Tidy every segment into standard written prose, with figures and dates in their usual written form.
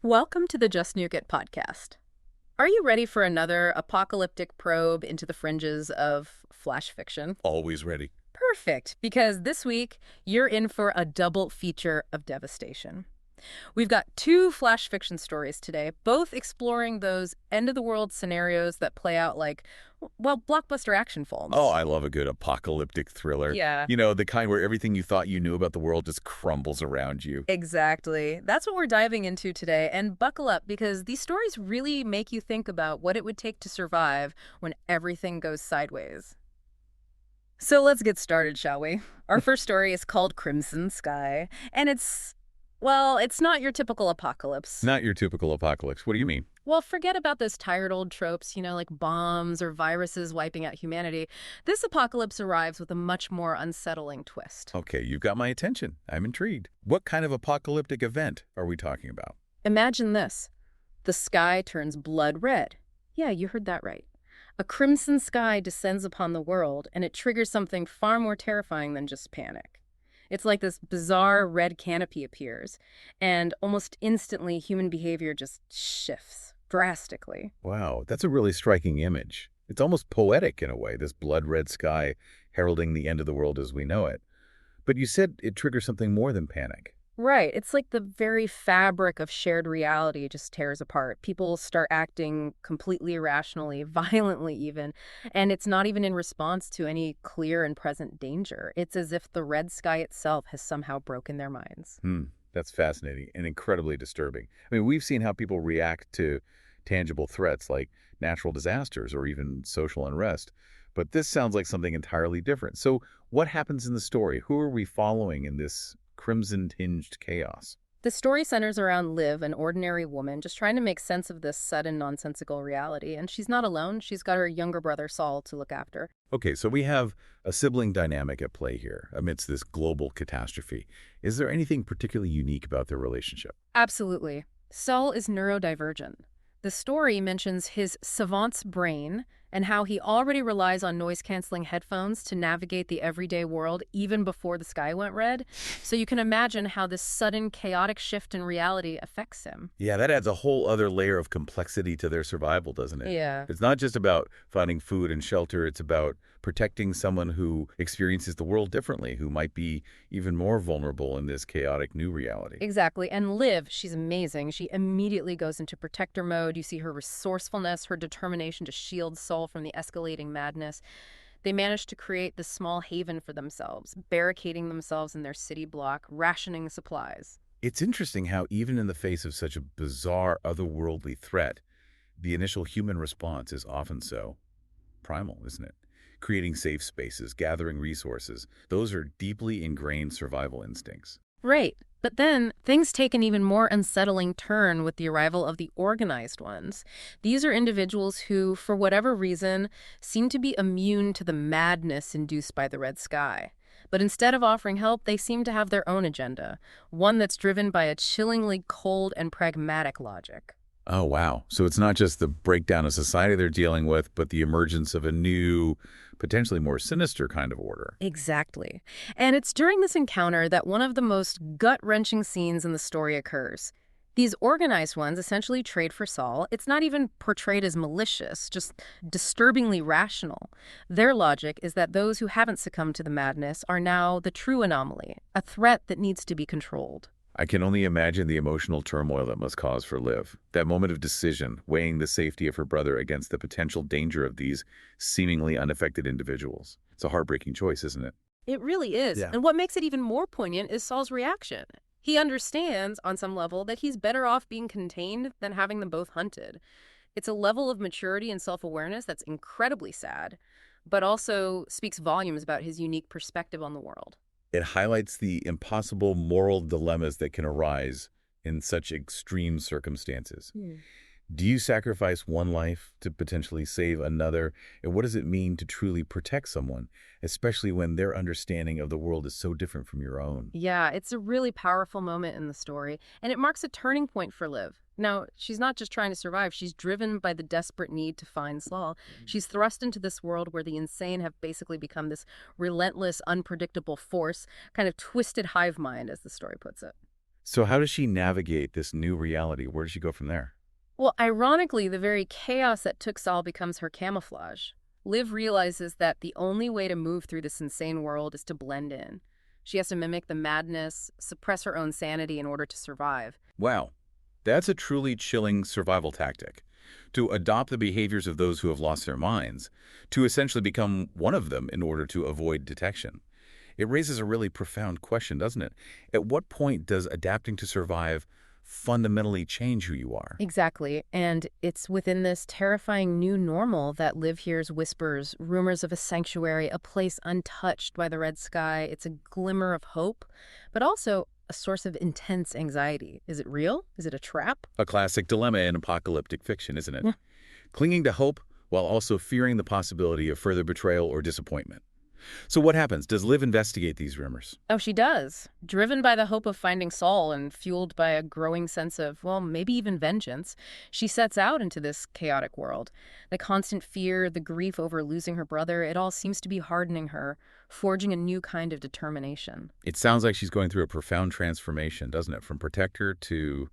Welcome to the Just Nuke It podcast. Are you ready for another apocalyptic probe into the fringes of flash fiction? Always ready. Perfect, because this week you're in for a double feature of devastation. We've got two flash fiction stories today, both exploring those end-of-the-world scenarios that play out like, well, blockbuster action Oh, films. I love a good apocalyptic thriller. Yeah. You know, the kind where everything you thought you knew about the world just crumbles around you. Exactly. That's what we're diving into today. And buckle up because these stories really make you think about what it would take to survive when everything goes sideways. So let's get started, shall we? Our first story is called Crimson Sky, and it's not your typical apocalypse. Not your typical apocalypse. What do you mean? Well, forget about those tired old tropes, like bombs or viruses wiping out humanity. This apocalypse arrives with a much more unsettling twist. Okay, you've got my attention. I'm intrigued. What kind of apocalyptic event are we talking about? Imagine this. The sky turns blood red. Yeah, you heard that right. A crimson sky descends upon the world, and it triggers something far more terrifying than just panic. It's like this bizarre red canopy appears, and almost instantly human behavior just shifts drastically. Wow, that's a really striking image. It's almost poetic in a way, this blood-red sky heralding the end of the world as we know it. But you said it triggers something more than panic. Right. It's like the very fabric of shared reality just tears apart. People start acting completely irrationally, violently even, and it's not even in response to any clear and present danger. It's as if the red sky itself has somehow broken their minds. That's fascinating and incredibly disturbing. I mean, we've seen how people react to tangible threats like natural disasters or even social unrest, but this sounds like something entirely different. So what happens in the story? Who are we following in this crimson-tinged chaos? The story centers around Liv, an ordinary woman, just trying to make sense of this sudden nonsensical reality. And she's not alone. She's got her younger brother, Saul, to look after. Okay, so we have a sibling dynamic at play here amidst this global catastrophe. Is there anything particularly unique about their relationship? Absolutely. Saul is neurodivergent. The story mentions his savant's brain and how he already relies on noise-canceling headphones to navigate the everyday world even before the sky went red. So you can imagine how this sudden chaotic shift in reality affects him. Yeah, that adds a whole other layer of complexity to their survival, doesn't it? Yeah. It's not just about finding food and shelter, it's about protecting someone who experiences the world differently, who might be even more vulnerable in this chaotic new reality. Exactly. And Liv, she's amazing. She immediately goes into protector mode. You see her resourcefulness, her determination to shield Saul from the escalating madness. They manage to create this small haven for themselves, barricading themselves in their city block, rationing supplies. It's interesting how even in the face of such a bizarre, otherworldly threat, the initial human response is often so primal, isn't it? Creating safe spaces, gathering resources, those are deeply ingrained survival instincts. Right. But then things take an even more unsettling turn with the arrival of the organized ones. These are individuals who, for whatever reason, seem to be immune to the madness induced by the red sky. But instead of offering help, they seem to have their own agenda, one that's driven by a chillingly cold and pragmatic logic. Oh, wow. So it's not just the breakdown of society they're dealing with, but the emergence of a new, potentially more sinister kind of order. Exactly. And it's during this encounter that one of the most gut-wrenching scenes in the story occurs. These organized ones essentially trade for Saul. It's not even portrayed as malicious, just disturbingly rational. Their logic is that those who haven't succumbed to the madness are now the true anomaly, a threat that needs to be controlled. I can only imagine the emotional turmoil that must cause for Liv. That moment of decision, weighing the safety of her brother against the potential danger of these seemingly unaffected individuals. It's a heartbreaking choice, isn't it? It really is. Yeah. And what makes it even more poignant is Saul's reaction. He understands, on some level, that he's better off being contained than having them both hunted. It's a level of maturity and self-awareness that's incredibly sad, but also speaks volumes about his unique perspective on the world. It highlights the impossible moral dilemmas that can arise in such extreme circumstances. Do you sacrifice one life to potentially save another? And what does it mean to truly protect someone, especially when their understanding of the world is so different from your own? Yeah, it's a really powerful moment in the story, and it marks a turning point for Liv. Now, she's not just trying to survive, she's driven by the desperate need to find Saul. She's thrust into this world where the insane have basically become this relentless, unpredictable force, kind of twisted hive mind, as the story puts it. So how does she navigate this new reality? Where does she go from there? Well, ironically, the very chaos that took Saul becomes her camouflage. Liv realizes that the only way to move through this insane world is to blend in. She has to mimic the madness, suppress her own sanity in order to survive. Wow, that's a truly chilling survival tactic. To adopt the behaviors of those who have lost their minds, to essentially become one of them in order to avoid detection. It raises a really profound question, doesn't it? At what point does adapting to survive fundamentally change who you are? Exactly. And it's within this terrifying new normal that Liv hears whispers, rumors of a sanctuary, a place untouched by the red sky. It's a glimmer of hope, but also a source of intense anxiety. Is it real? Is it a trap? A classic dilemma in apocalyptic fiction, isn't it? Yeah. Clinging to hope while also fearing the possibility of further betrayal or disappointment. So what happens? Does Liv investigate these rumors? Oh, she does. Driven by the hope of finding Saul and fueled by a growing sense of, well, maybe even vengeance, she sets out into this chaotic world. The constant fear, the grief over losing her brother, it all seems to be hardening her, forging a new kind of determination. It sounds like she's going through a profound transformation, doesn't it? From protector to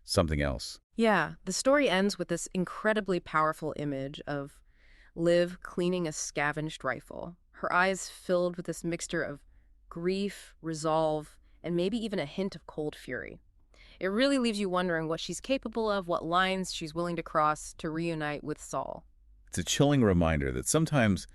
something else. Yeah, the story ends with this incredibly powerful image of Liv cleaning a scavenged rifle, her eyes filled with this mixture of grief, resolve, and maybe even a hint of cold fury. It really leaves you wondering what she's capable of, what lines she's willing to cross to reunite with Saul. It's a chilling reminder that sometimes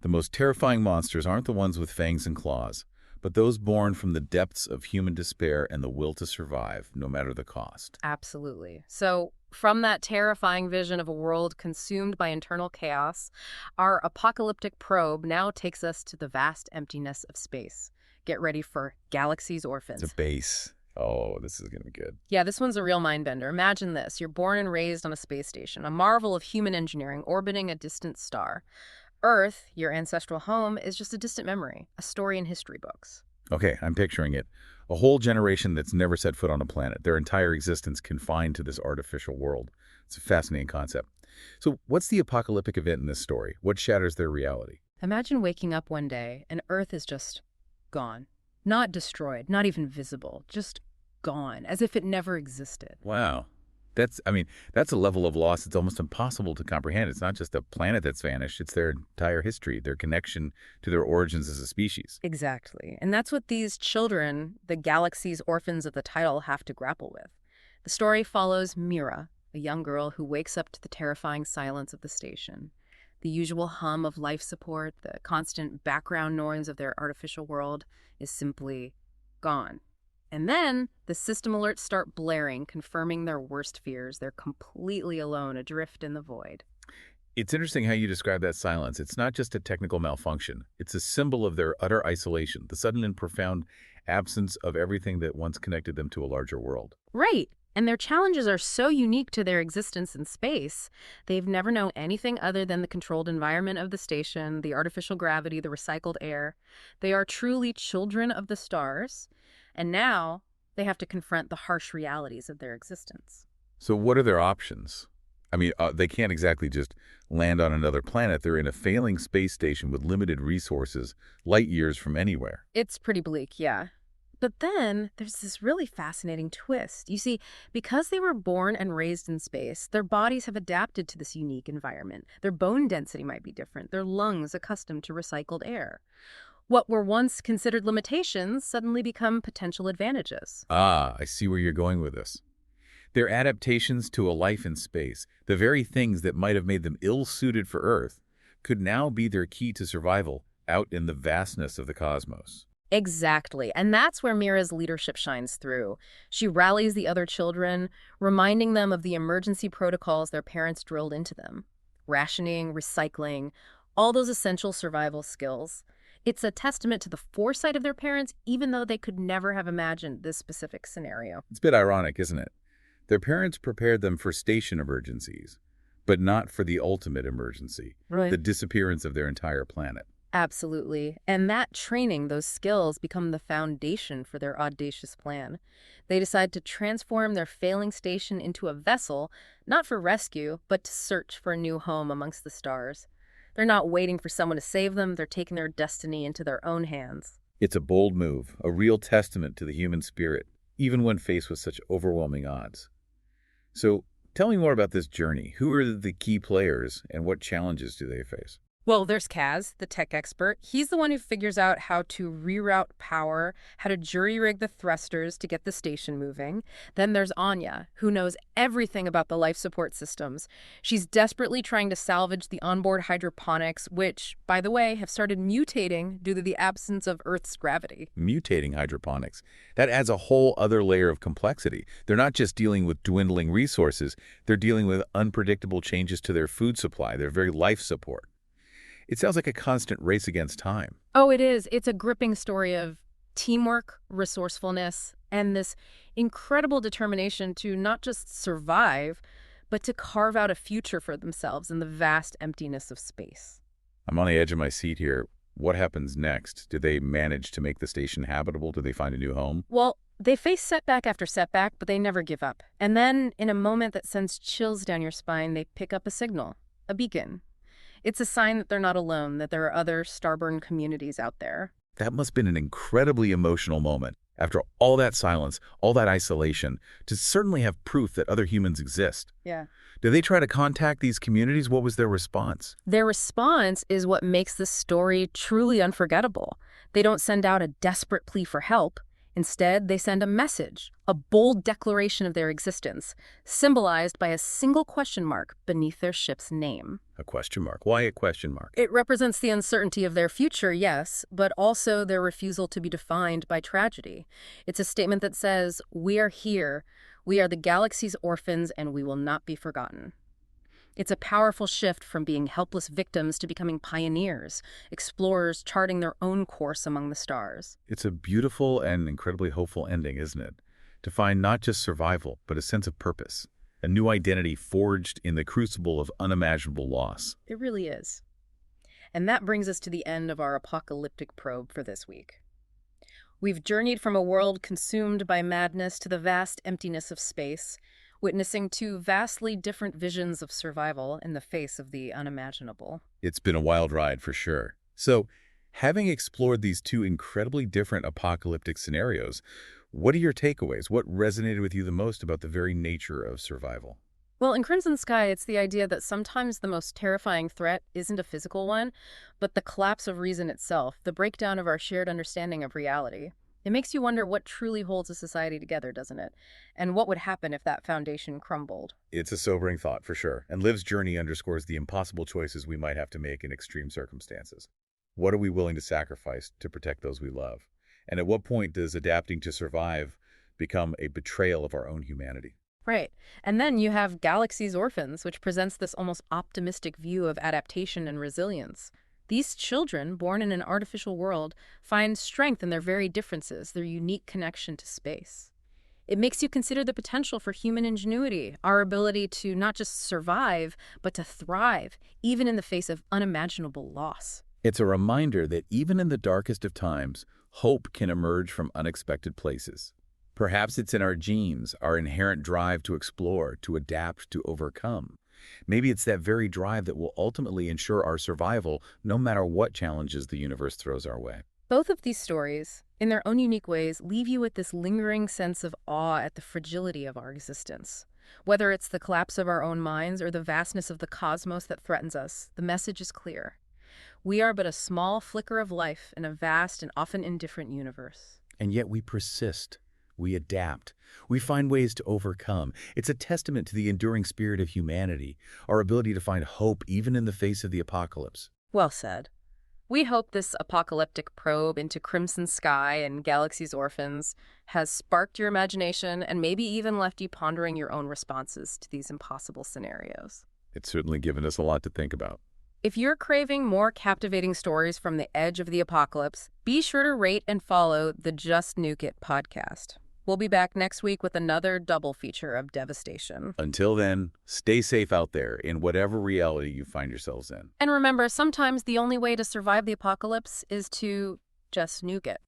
the most terrifying monsters aren't the ones with fangs and claws, but those born from the depths of human despair and the will to survive, no matter the cost. Absolutely. So, from that terrifying vision of a world consumed by internal chaos, our apocalyptic probe now takes us to the vast emptiness of space. Get ready for Galaxy's It's a Orphans. base. Oh, this is going to be good. Yeah, this one's a real mind bender. Imagine this. You're born and raised on a space station, a marvel of human engineering orbiting a distant star. Earth, your ancestral home, is just a distant memory, a story in history books. Okay, I'm picturing it. A whole generation that's never set foot on a planet, their entire existence confined to this artificial world. It's a fascinating concept. So what's the apocalyptic event in this story? What shatters their reality? Imagine waking up one day and Earth is just gone. Not destroyed, not even visible, just gone, as if it never existed. Wow. That's a level of loss that's almost impossible to comprehend. It's not just a planet that's vanished, it's their entire history, their connection to their origins as a species. Exactly. And that's what these children, the Galaxy's Orphans of the title, have to grapple with. The story follows Mira, a young girl who wakes up to the terrifying silence of the station. The usual hum of life support, the constant background noise of their artificial world is simply gone. And then the system alerts start blaring, confirming their worst fears. They're completely alone, adrift in the void. It's interesting how you describe that silence. It's not just a technical malfunction. It's a symbol of their utter isolation, the sudden and profound absence of everything that once connected them to a larger world. Right. And their challenges are so unique to their existence in space. They've never known anything other than the controlled environment of the station, the artificial gravity, the recycled air. They are truly children of the stars. And now they have to confront the harsh realities of their existence. So what are their options? They can't exactly just land on another planet. They're in a failing space station with limited resources, light years from anywhere. It's pretty bleak, yeah. But then there's this really fascinating twist. You see, because they were born and raised in space, their bodies have adapted to this unique environment. Their bone density might be different, their lungs accustomed to recycled air. What were once considered limitations suddenly become potential advantages. Ah, I see where you're going with this. Their adaptations to a life in space, the very things that might have made them ill-suited for Earth, could now be their key to survival out in the vastness of the cosmos. Exactly. And that's where Mira's leadership shines through. She rallies the other children, reminding them of the emergency protocols their parents drilled into them. Rationing, recycling, all those essential survival skills. It's a testament to the foresight of their parents, even though they could never have imagined this specific scenario. It's a bit ironic, isn't it? Their parents prepared them for station emergencies, but not for the ultimate emergency, Right. the disappearance of their entire planet. Absolutely. And that training, those skills, become the foundation for their audacious plan. They decide to transform their failing station into a vessel, not for rescue, but to search for a new home amongst the stars. They're not waiting for someone to save them, they're taking their destiny into their own hands. It's a bold move, a real testament to the human spirit. even when faced with such overwhelming odds. So tell me more about this journey. Who are the key players and what challenges do they face? Well, there's Kaz, the tech expert. He's the one who figures out how to reroute power, how to jury-rig the thrusters to get the station moving. Then there's Anya, who knows everything about the life support systems. She's desperately trying to salvage the onboard hydroponics, which, by the way, have started mutating due to the absence of Earth's gravity. Mutating hydroponics. That adds a whole other layer of complexity. They're not just dealing with dwindling resources, they're dealing with unpredictable changes to their food supply, their very life support. It sounds like a constant race against time. Oh, it is. It's a gripping story of teamwork, resourcefulness, and this incredible determination to not just survive, but to carve out a future for themselves in the vast emptiness of space. I'm on the edge of my seat here. What happens next? Do they manage to make the station habitable? Do they find a new home? Well, they face setback after setback, but they never give up. And then, in a moment that sends chills down your spine, they pick up a signal, a beacon. It's a sign that they're not alone, that there are other starborn communities out there. That must have been an incredibly emotional moment. After all that silence, all that isolation, to certainly have proof that other humans exist. Yeah. Did they try to contact these communities? What was their response? Their response is what makes this story truly unforgettable. They don't send out a desperate plea for help. Instead, they send a message, a bold declaration of their existence, symbolized by a single question mark beneath their ship's name. A question mark. Why a question mark? It represents the uncertainty of their future, yes, but also their refusal to be defined by tragedy. It's a statement that says, "We are here, we are the galaxy's orphans, and we will not be forgotten." It's a powerful shift from being helpless victims to becoming pioneers, explorers charting their own course among the stars. It's a beautiful and incredibly hopeful ending, isn't it? To find not just survival, but a sense of purpose. A new identity forged in the crucible of unimaginable loss. It really is. And that brings us to the end of our apocalyptic probe for this week. We've journeyed from a world consumed by madness to the vast emptiness of space, witnessing two vastly different visions of survival in the face of the unimaginable. It's been a wild ride for sure. So, having explored these two incredibly different apocalyptic scenarios, what are your takeaways? What resonated with you the most about the very nature of survival? Well, in Crimson Sky, it's the idea that sometimes the most terrifying threat isn't a physical one, but the collapse of reason itself, the breakdown of our shared understanding of reality. It makes you wonder what truly holds a society together, doesn't it? And what would happen if that foundation crumbled? It's a sobering thought, for sure, and Liv's journey underscores the impossible choices we might have to make in extreme circumstances. What are we willing to sacrifice to protect those we love? And at what point does adapting to survive become a betrayal of our own humanity? Right. And then you have Galaxy's Orphans, which presents this almost optimistic view of adaptation and resilience. These children, born in an artificial world, find strength in their very differences, their unique connection to space. It makes you consider the potential for human ingenuity, our ability to not just survive, but to thrive, even in the face of unimaginable loss. It's a reminder that even in the darkest of times, hope can emerge from unexpected places. Perhaps it's in our genes, our inherent drive to explore, to adapt, to overcome. Maybe it's that very drive that will ultimately ensure our survival no matter what challenges the universe throws our way. Both of these stories, in their own unique ways, leave you with this lingering sense of awe at the fragility of our existence. Whether it's the collapse of our own minds or the vastness of the cosmos that threatens us, the message is clear. We are but a small flicker of life in a vast and often indifferent universe. And yet we persist. We adapt. We find ways to overcome. It's a testament to the enduring spirit of humanity, our ability to find hope even in the face of the apocalypse. Well said. We hope this apocalyptic probe into Crimson Sky and Galaxy's Orphans has sparked your imagination and maybe even left you pondering your own responses to these impossible scenarios. It's certainly given us a lot to think about. If you're craving more captivating stories from the edge of the apocalypse, be sure to rate and follow the Just Nuke It podcast. We'll be back next week with another double feature of devastation. Until then, stay safe out there in whatever reality you find yourselves in. And remember, sometimes the only way to survive the apocalypse is to just nuke it.